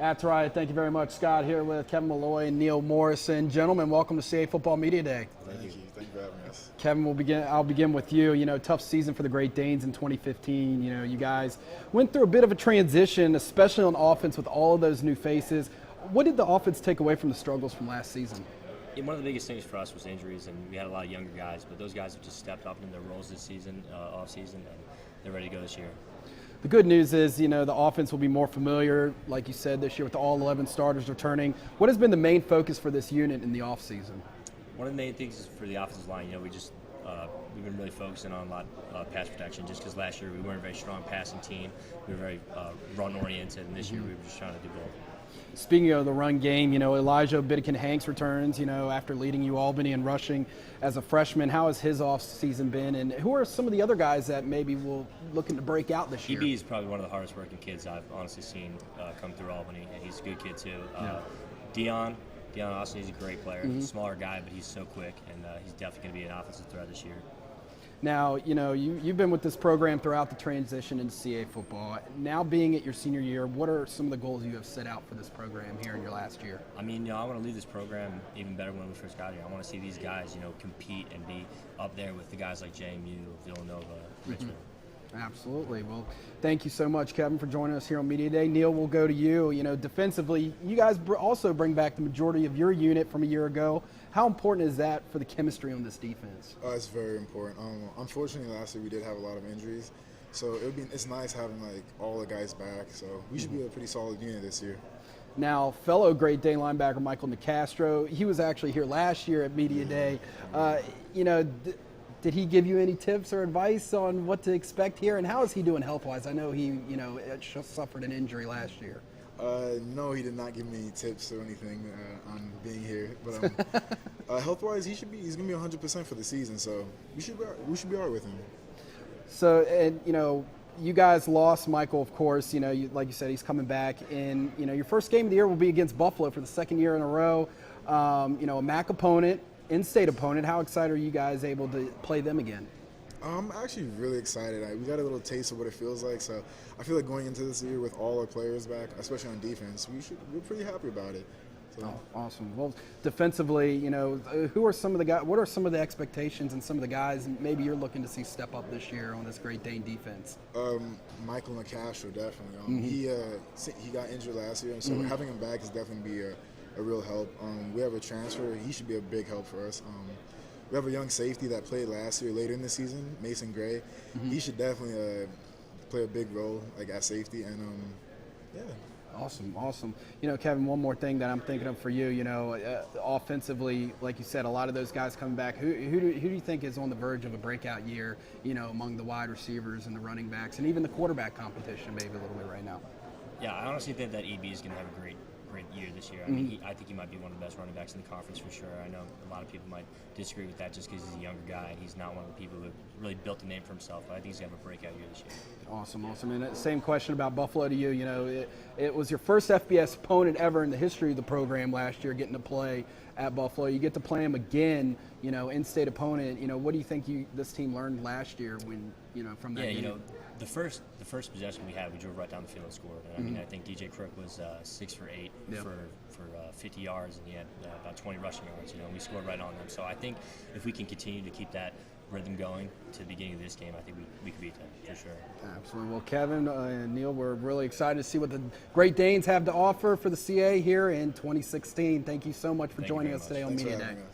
That's right. Thank you very much, Scott. Here with Kevin Malloy and Neil Morrison. Gentlemen, welcome to CA Football Media Day. Thank you. Thank you for having us. Kevin, I'll begin with you. You know, tough season for the Great Danes in 2015. You know, you guys went through a bit of a transition, especially on offense with all of those new faces. What did the offense take away from the struggles from last season? Yeah, one of the biggest things for us was injuries, and we had a lot of younger guys, but those guys have just stepped up in their roles this season, off-season, and they're ready to go this year. The good news is, you know, the offense will be more familiar, like you said, this year with all 11 starters returning. What has been the main focus for this unit in the offseason? One of the main things is for the offensive line, you know, we've been really focusing on a lot of pass protection just because last year we weren't a very strong passing team. We were very run-oriented, and this year we were just trying to do both. Speaking of the run game, you know, Elijah Biddikin-Hanks returns, you know, after leading UAlbany and rushing as a freshman. How has his offseason been, and who are some of the other guys that maybe will looking to break out this year? EB is probably one of the hardest working kids I've honestly seen come through Albany, and he's a good kid too. Dion Austin, he's a great player. He's a smaller guy, but he's so quick, and he's definitely going to be an offensive threat this year. Now, you know, you've been with this program throughout the transition into CA football. Now being at your senior year, what are some of the goals you have set out for this program here in your last year? I mean, you know, I want to leave this program even better when we first got here. I want to see these guys, you know, compete and be up there with the guys like JMU, Villanova, Richmond. Absolutely. Well, thank you so much, Kevin, for joining us here on Media Day. Neil, we'll go to you. You know, defensively, you guys also bring back the majority of your unit from a year ago. How important is that for the chemistry on this defense? It's very important. Unfortunately, last year we did have a lot of injuries, so it's nice having like all the guys back. So we should be a pretty solid unit this year. Now, fellow Great Dane linebacker Michael Nicastro, he was actually here last year at Media Day. You know, did he give you any tips or advice on what to expect here, and how is he doing health-wise? I know he, you know, suffered an injury last year. No, he did not give me any tips or anything on being here. But health-wise, he's gonna be 100% for the season. So we should be all right with him. So, and you know, you guys lost Michael, of course. You know, like you said, he's coming back, and you know, your first game of the year will be against Buffalo for the second year in a row. You know, a MAC opponent, in-state opponent. How excited are you guys able to play them again? I'm actually really excited. We got a little taste of what it feels like, so I feel like going into this year with all our players back, especially on defense, we're pretty happy about it. So. Oh, awesome. Well, defensively, you know, who are some of the guys? What are some of the expectations and some of the guys maybe you're looking to see step up this year on this Great Dane defense? Michael Nicastro, definitely. He got injured last year, and so having him back is definitely be a real help. We have a transfer. He should be a big help for us. We have a young safety that played last year later in the season, Mason Gray. He should definitely play a big role like at safety, and yeah. Awesome. You know, Kevin, one more thing that I'm thinking of for you. You know, offensively, like you said, a lot of those guys coming back. Who do you think is on the verge of a breakout year? You know, among the wide receivers and the running backs, and even the quarterback competition, maybe a little bit right now. Yeah, I honestly think that EB is going to have a great year this year. I mean, I think he might be one of the best running backs in the conference for sure. I know a lot of people might disagree with that just because he's a younger guy and he's not one of the people who really built a name for himself. But I think he's going to have a breakout year this year. Awesome. And same question about Buffalo to you. You know, it was your first FBS opponent ever in the history of the program last year, getting to play at Buffalo. You get to play them again, you know, in-state opponent. You know, what do you think this team learned last year when, you know, from that game? You know, the first possession we had, we drove right down the field and scored. And I mean, I think DJ Crook was 6 for 8 for 50 yards, and he had about 20 rushing yards. You know, and we scored right on them. So I think if we can continue to keep that rhythm going to the beginning of this game, I think we could beat them for sure. Absolutely. Well, Kevin and Neil, we're really excited to see what the Great Danes have to offer for the CA here in 2016. Thank you so much for joining us today on Media Day.